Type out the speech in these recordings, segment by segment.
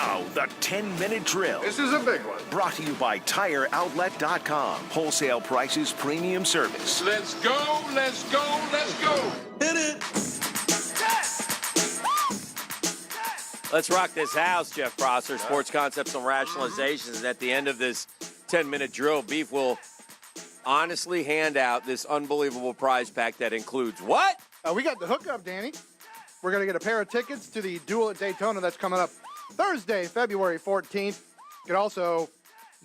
Now, the 10-minute drill. This is a big one. Brought to you by TireOutlet.com. Wholesale prices, premium service. Let's go, let's go, let's go. Hit it. Let's rock this house, Jeff Prosser. Sports Concepts and Rationalizations. And at the end of this 10-minute drill, Beef will honestly hand out this unbelievable prize pack that includes what? We got the hookup, Danny. We're going to get a pair of tickets to the Duel at Daytona that's coming up Thursday, February 14th. You can also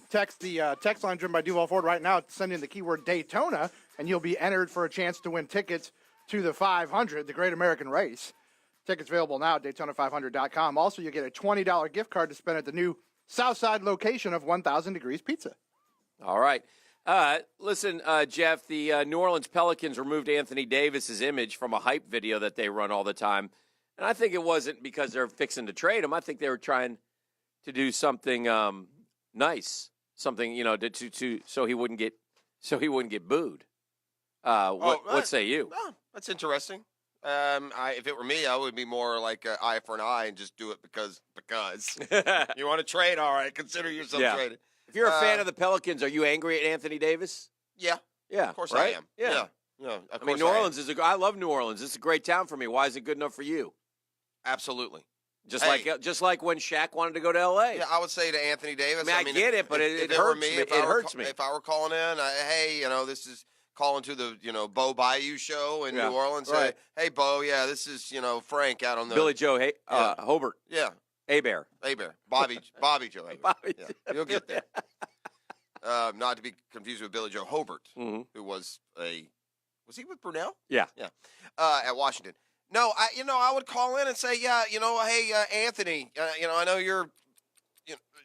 text the text line driven by Duval Ford right now. Send in the keyword Daytona, and you'll be entered for a chance to win tickets to the 500, the Great American Race. Tickets available now at Daytona500.com. Also, you get a $20 gift card to spend at the new Southside location of 1000 Degrees Pizza. All right. Listen, Jeff, the New Orleans Pelicans removed Anthony Davis's image from a hype video that they run all the time. And I think it wasn't because they're fixing to trade him. I think they were trying to do something nice, something, so he wouldn't get booed. What say you? Oh, that's interesting. If it were me, I would be more like an eye for an eye and just do it because you want to trade. All right, consider yourself traded. If you're a fan of the Pelicans, are you angry at Anthony Davis? Yeah, of course right? I am. Yeah. Of I mean, New Orleans I love New Orleans. It's a great town for me. Why is it good enough for you? Absolutely. Just like when Shaq wanted to go to L.A. Yeah, I would say to Anthony Davis. I get it, but it hurts me. It hurts me. If I were calling in, this is calling to the Bo Bayou show in New Orleans. Right. Hey, Bo, this is Frank out on the Billy Joe Hobart. Yeah. A-Bear. Bobby Joe Hobart. Bobby You'll get there. Not to be confused with Billy Joe Hobart, who was he with Brunel? Yeah. At Washington. No, I would call in and say, hey, Anthony, I know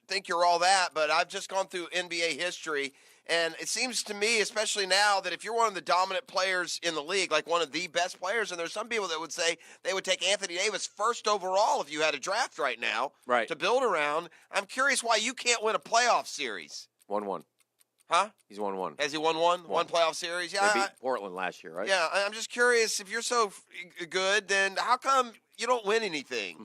think you're all that, but I've just gone through NBA history, and it seems to me, especially now, that if you're one of the dominant players in the league, like one of the best players, and there's some people that would say they would take Anthony Davis first overall if you had a draft right now to build around. I'm curious why you can't win a playoff series. 1-1. Huh? He's 1-1. Has he won one playoff series? Yeah, they beat Portland last year, right? Yeah, I'm just curious, if you're so good, then how come you don't win anything?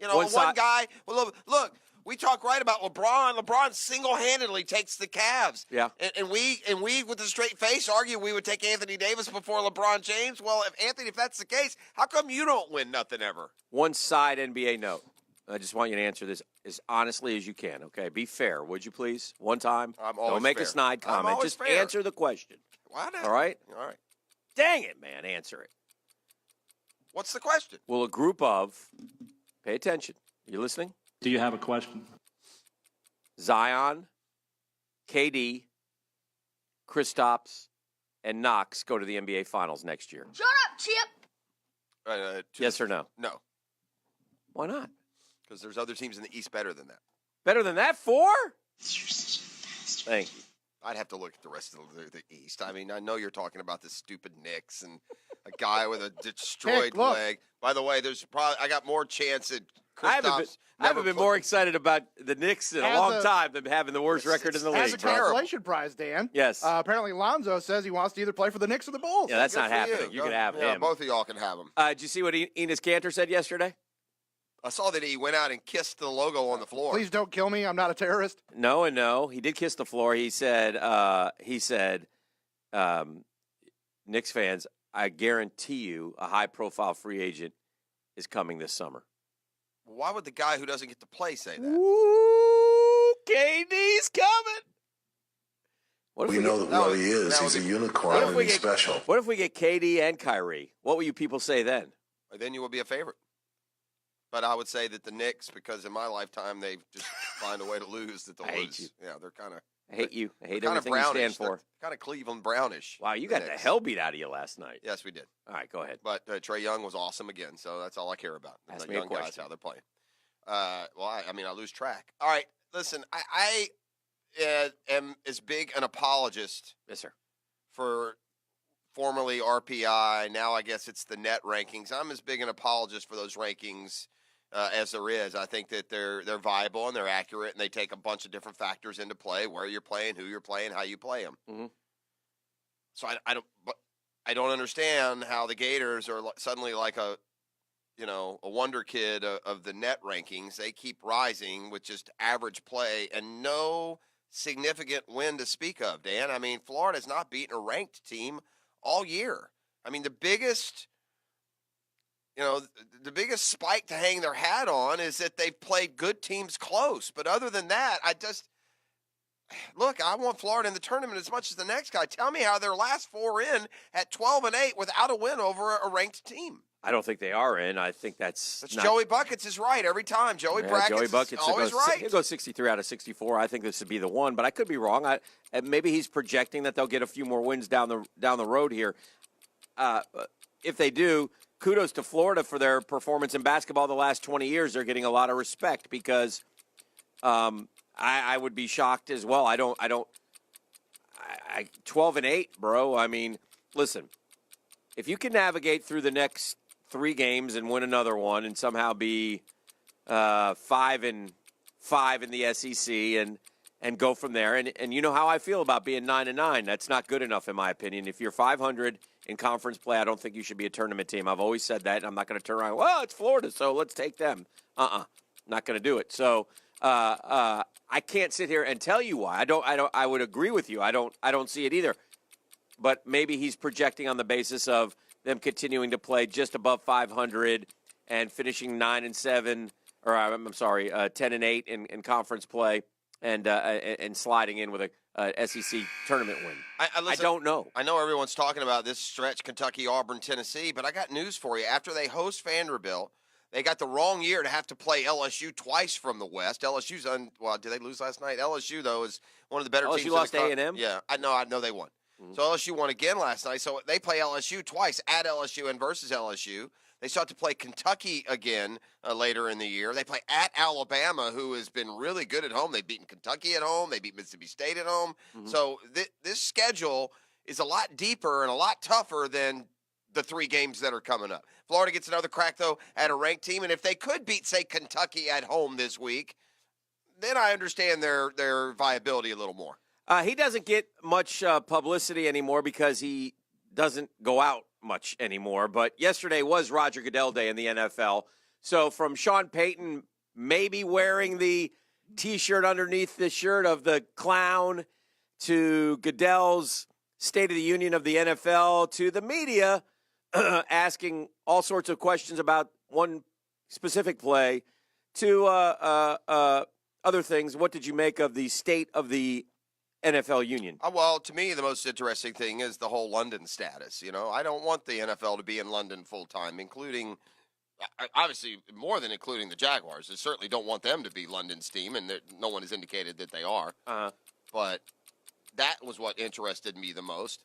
Mm-hmm. One guy. Well, look, we talk right about LeBron. LeBron single-handedly takes the Cavs. Yeah. And we with a straight face argue we would take Anthony Davis before LeBron James. Well, if that's the case, how come you don't win nothing ever? One side NBA note. I just want you to answer this as honestly as you can, okay? Be fair, would you please? One time. I'm always Don't make fair. a snide comment. Just fair. answer the question. Why not? All right? All right. Dang it, man. Answer it. What's the question? Will a group of, pay attention. Are you listening? Do you have a question? Zion, KD, Kristaps, and Knox go to the NBA Finals next year? Shut up, Chip. Yes or no? No. Why not? Because there's other teams in the East better than that. Better than that? 4? You're such a bastard. Thank you. I'd have to look at the rest of the East. I mean, I know you're talking about the stupid Knicks and a guy with a destroyed leg. By the way, I got more chance at Kristaps. I haven't been more excited about the Knicks in a long time than having the worst record in the league. As a consolation prize, Dan. Yes. Apparently, Lonzo says he wants to either play for the Knicks or the Bulls. Yeah, that's Good not for happening. You can have him. Both of y'all can have him. Did you see what Enes Kanter said yesterday? I saw that he went out and kissed the logo on the floor. Please don't kill me. I'm not a terrorist. No and no. He did kiss the floor. He said, Knicks fans, I guarantee you a high-profile free agent is coming this summer. Why would the guy who doesn't get to play say that? Ooh, KD's coming. We know what he is. He's a unicorn and he's special. What if we get KD and Kyrie? What will you people say then? Then you will be a favorite. But I would say that the Knicks, because in my lifetime they just find a way to lose that they'll lose. hate you. Yeah, they're kind of. I hate you. I hate kind everything of you brownish. stand for. Kind of Cleveland brownish. Wow, you got the hell beat out of you last night. Yes, we did. All right, go ahead. But Trae Young was awesome again, so that's all I care about. Ask The me a young guys, question. how they're playing. I lose track. All right, listen, I am as big an apologist. Yes, sir. For formerly RPI, now I guess it's the net rankings. I'm as big an apologist for those rankings as there is. I think that they're viable and they're accurate, and they take a bunch of different factors into play: where you're playing, who you're playing, how you play them. Mm-hmm. So I don't understand how the Gators are suddenly like a a wonder kid of the net rankings. They keep rising with just average play and no significant win to speak of, Dan. I mean, Florida's not beaten a ranked team all year. I mean, the biggest spike to hang their hat on is that they've played good teams close. But other than that, I want Florida in the tournament as much as the next guy. Tell me how their last 4 in at 12-8 without a win over a ranked team. I don't think they are in. I think that's not... Joey Buckets is right every time. Joey Buckets is always right. He'll go 63 out of 64. I think this would be the one, but I could be wrong. Maybe he's projecting that they'll get a few more wins down the road here. If they do, kudos to Florida for their performance in basketball the last 20 years. They're getting a lot of respect because I would be shocked as well. 12-8, bro. I mean, listen, if you can navigate through the next 3 games and win another one and somehow be 5-5 in the SEC and go from there, and you know how I feel about being 9-9. That's not good enough in my opinion. If you're 500 in conference play, I don't think you should be a tournament team. I've always said that, and I'm not going to turn around. Well, it's Florida, so let's take them. Not going to do it. So I can't sit here and tell you why. I would agree with you. I don't see it either. But maybe he's projecting on the basis of them continuing to play just above 500 and finishing 9-7, or I'm sorry, 10-8 in conference play, and sliding in with a SEC tournament win. I don't know. I know everyone's talking about this stretch: Kentucky, Auburn, Tennessee, but I got news for you. After they host Vanderbilt, they got the wrong year to have to play LSU twice from the West. LSU's did they lose last night? LSU though is one of the better teams. LSU lost to A&M. Yeah, I know they won. Mm-hmm. So LSU won again last night. So they play LSU twice, at LSU and versus LSU. They start to play Kentucky again later in the year. They play at Alabama, who has been really good at home. They've beaten Kentucky at home. They beat Mississippi State at home. Mm-hmm. So this schedule is a lot deeper and a lot tougher than the 3 games that are coming up. Florida gets another crack, though, at a ranked team. And if they could beat, say, Kentucky at home this week, then I understand their viability a little more. He doesn't get much publicity anymore because he doesn't go out much anymore. But yesterday was Roger Goodell Day in the NFL. So from Sean Payton maybe wearing the T-shirt underneath the shirt of the clown to Goodell's State of the Union of the NFL to the media asking all sorts of questions about one specific play to other things. What did you make of the state of the NFL union? Well, to me, the most interesting thing is the whole London status. I don't want the NFL to be in London full time, including, obviously, more than including the Jaguars. I certainly don't want them to be London's team, and no one has indicated that they are. But that was what interested me the most.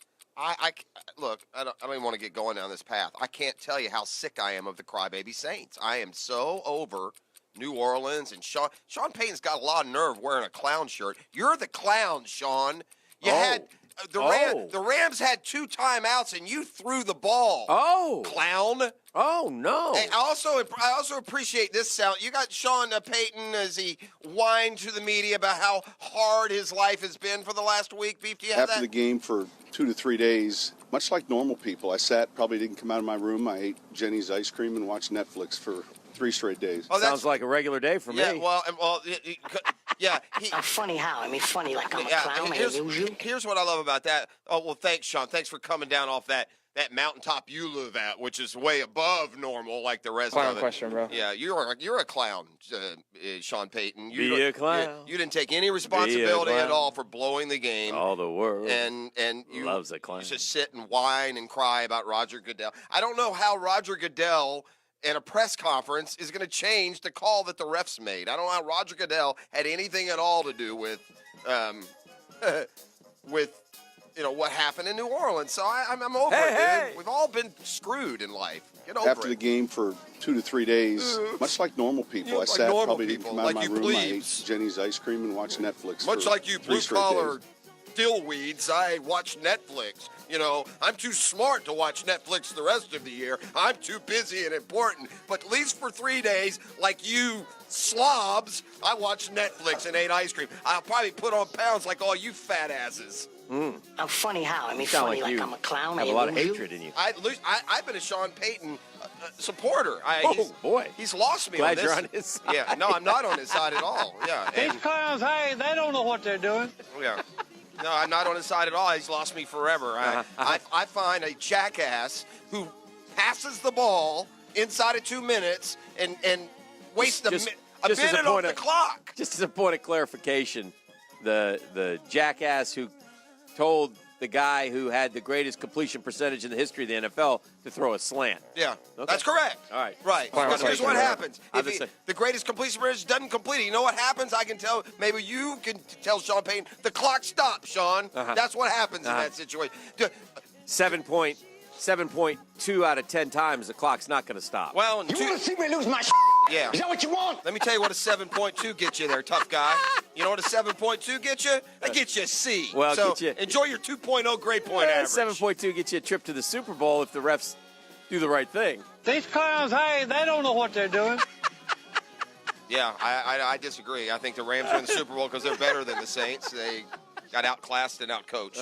Look, I don't even want to get going down this path. I can't tell you how sick I am of the crybaby Saints. I am so over New Orleans, and Sean Payton's got a lot of nerve wearing a clown shirt. You're the clown, Sean. The Rams had 2 timeouts, and you threw the ball. Oh, clown. Oh no. Hey, I also appreciate this sound. You got Sean Payton as he whined to the media about how hard his life has been for the last week. Beef, do you have After the game for 2 to 3 days, much like normal people, I probably didn't come out of my room. I ate Jenny's ice cream and watched Netflix for 3 straight days. Oh, sounds like a regular day for me. Yeah, funny how? I mean, funny like I'm a clown. Here's what I love about that. Oh, well, thanks, Sean. Thanks for coming down off that mountaintop you live at, which is way above normal, like the rest clown of it. Question, bro. Yeah, you're a clown, Sean Payton. Be a clown. You didn't take any responsibility at all for blowing the game. All the world and you loves a clown. You just sit and whine and cry about Roger Goodell. I don't know how Roger Goodell in a press conference is going to change the call that the refs made. I don't know how Roger Goodell had anything at all to do with what happened in New Orleans. So I'm over it, dude. We've all been screwed in life. Get over it. After the game for 2 to 3 days, much like normal people, I probably didn't come out of my room. I ate Jenny's ice cream and watched Netflix. Much like you blue-collar dillweeds, I watch Netflix. I'm too smart to watch Netflix the rest of the year. I'm too busy and important. But at least for 3 days, like you slobs, I watch Netflix and ate ice cream. I'll probably put on pounds like all you fat asses. I'm funny how? I mean, funny like I'm a clown. Have a lot of hatred in you. I've been a Sean Payton supporter. Boy. He's lost me Glad on this. you're on his side. Yeah, no, I'm not on his side at all. Yeah. These clowns, hey, they don't know what they're doing. Yeah. No, I'm not on his side at all. He's lost me forever. I find a jackass who passes the ball inside of 2 minutes and wastes a minute off the clock. Just as a point of clarification, the jackass who told the guy who had the greatest completion percentage in the history of the NFL to throw a slant. Yeah, okay. That's correct. All right. Right. Because here's what happens. If the greatest completion percentage doesn't complete it, you know what happens? I can tell, maybe you can tell Sean Payton, the clock stops, Sean. That's what happens in that situation. 7.2 out of 10 times the clock's not going to stop. Well, You want to see me lose my Yeah. Is that what you want? Let me tell you what a 7.2 gets you there, tough guy. You know what a 7.2 gets you? That gets you a C. Well, so get you, enjoy your 2.0 grade point average. 7.2 gets you a trip to the Super Bowl if the refs do the right thing. These clowns, hey, they don't know what they're doing. Yeah, I disagree. I think the Rams win the Super Bowl because they're better than the Saints. They got outclassed and outcoached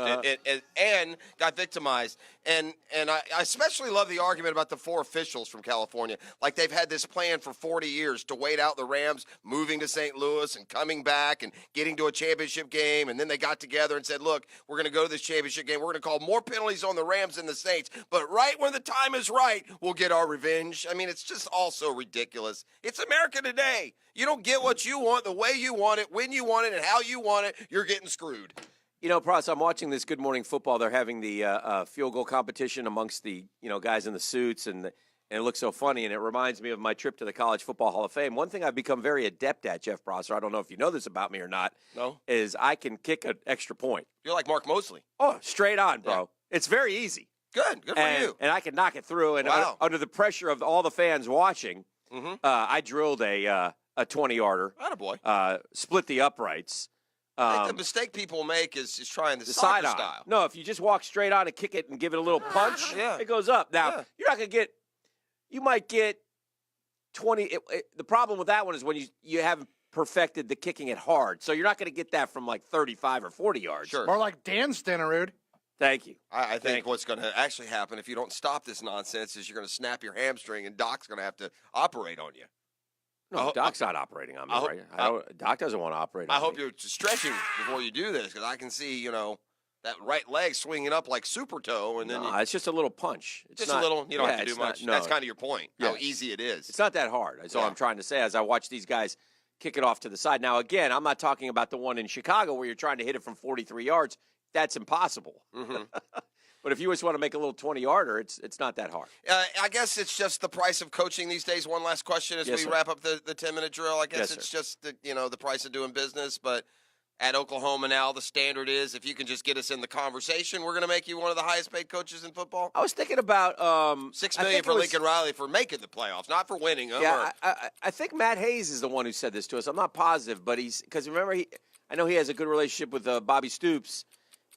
and got victimized. And I especially love the argument about the 4 officials from California. Like they've had this plan for 40 years to wait out the Rams moving to St. Louis and coming back and getting to a championship game. And then they got together and said, look, we're going to go to this championship game. We're going to call more penalties on the Rams than the Saints. But right when the time is right, we'll get our revenge. I mean, it's just all so ridiculous. It's America today. You don't get what you want, the way you want it, when you want it, and how you want it, you're getting screwed. You know, Pross, I'm watching this Good Morning Football. They're having the field goal competition amongst the guys in the suits, and it looks so funny, and it reminds me of my trip to the College Football Hall of Fame. One thing I've become very adept at, Jeff Prosser, I don't know if you know this about me or not, is I can kick an extra point. You're like Mark Mosley. Oh, straight on, bro. Yeah. It's very easy. Good for you. And I can knock it through, and under the pressure of all the fans watching, I drilled a 20-yarder. Attaboy. Split the uprights. I think the mistake people make is trying the side soccer style. No, if you just walk straight on and kick it and give it a little punch, it goes up. Now, you're not going to get – you might get 20 the problem with that one is when you haven't perfected the kicking it hard. So you're not going to get that from like 35 or 40 yards. Sure. More like Dan Stenerud. Thank you. I think what's going to actually happen if you don't stop this nonsense is you're going to snap your hamstring and Doc's going to have to operate on you. No, Doc's not operating on me, right? Doc doesn't want to operate on me. I hope you're stretching before you do this because I can see, that right leg swinging up like super toe. And then it's just a little punch. It's just a little, you don't have to do much. That's kind of your point, how easy it is. It's not that hard. That's all I'm trying to say as I watch these guys kick it off to the side. Now, again, I'm not talking about the one in Chicago where you're trying to hit it from 43 yards. That's impossible. But if you just want to make a little 20-yarder, it's not that hard. I guess it's just the price of coaching these days. One last question as we wrap up the 10-minute drill. I guess it's just the price of doing business. But at Oklahoma now, the standard is if you can just get us in the conversation, we're going to make you one of the highest-paid coaches in football. I was thinking about $6 million for Lincoln Riley for making the playoffs, not for winning them. Yeah, I think Matt Hayes is the one who said this to us. I'm not positive, but because remember, I know he has a good relationship with Bobby Stoops.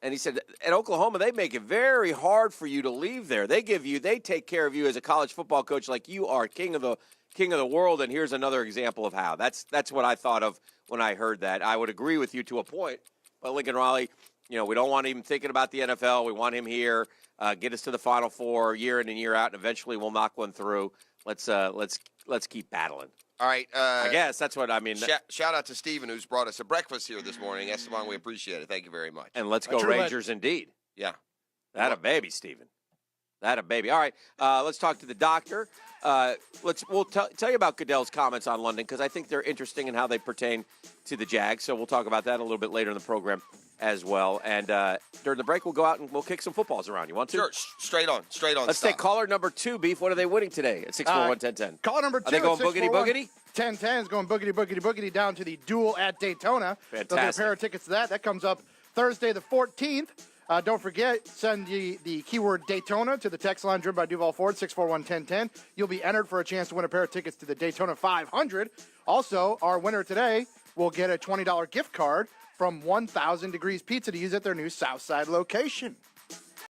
And he said, at Oklahoma, they make it very hard for you to leave there. They take care of you as a college football coach like you are king of the world. And here's another example of how. That's what I thought of when I heard that. I would agree with you to a point. But Lincoln Riley, we don't want him thinking about the NFL. We want him here, get us to the Final Four year in and year out, and eventually we'll knock one through. Let's keep battling. All right. I guess that's what I mean. Shout out to Steven, who's brought us a breakfast here this morning. Esteban, we appreciate it. Thank you very much. And let's go Rangers indeed. Yeah. That a baby, Steven. That a baby. All right. Let's talk to the doctor. We'll tell you about Goodell's comments on London because I think they're interesting in how they pertain to the Jags. So we'll talk about that a little bit later in the program as well. And during the break, we'll go out and we'll kick some footballs around. You want to? Sure. Straight on. Let's take caller number 2, Beef. What are they winning today at 641-1010? Caller number 2. Are they going boogity-boogity? 1010 is going boogity-boogity-boogity down to the duel at Daytona. Fantastic. They'll get a pair of tickets to that. That comes up Thursday the 14th. Don't forget, send the keyword Daytona to the text line driven by Duval Ford, 641-1010. You'll be entered for a chance to win a pair of tickets to the Daytona 500. Also, our winner today will get a $20 gift card from 1000 Degrees Pizza to use at their new Southside location.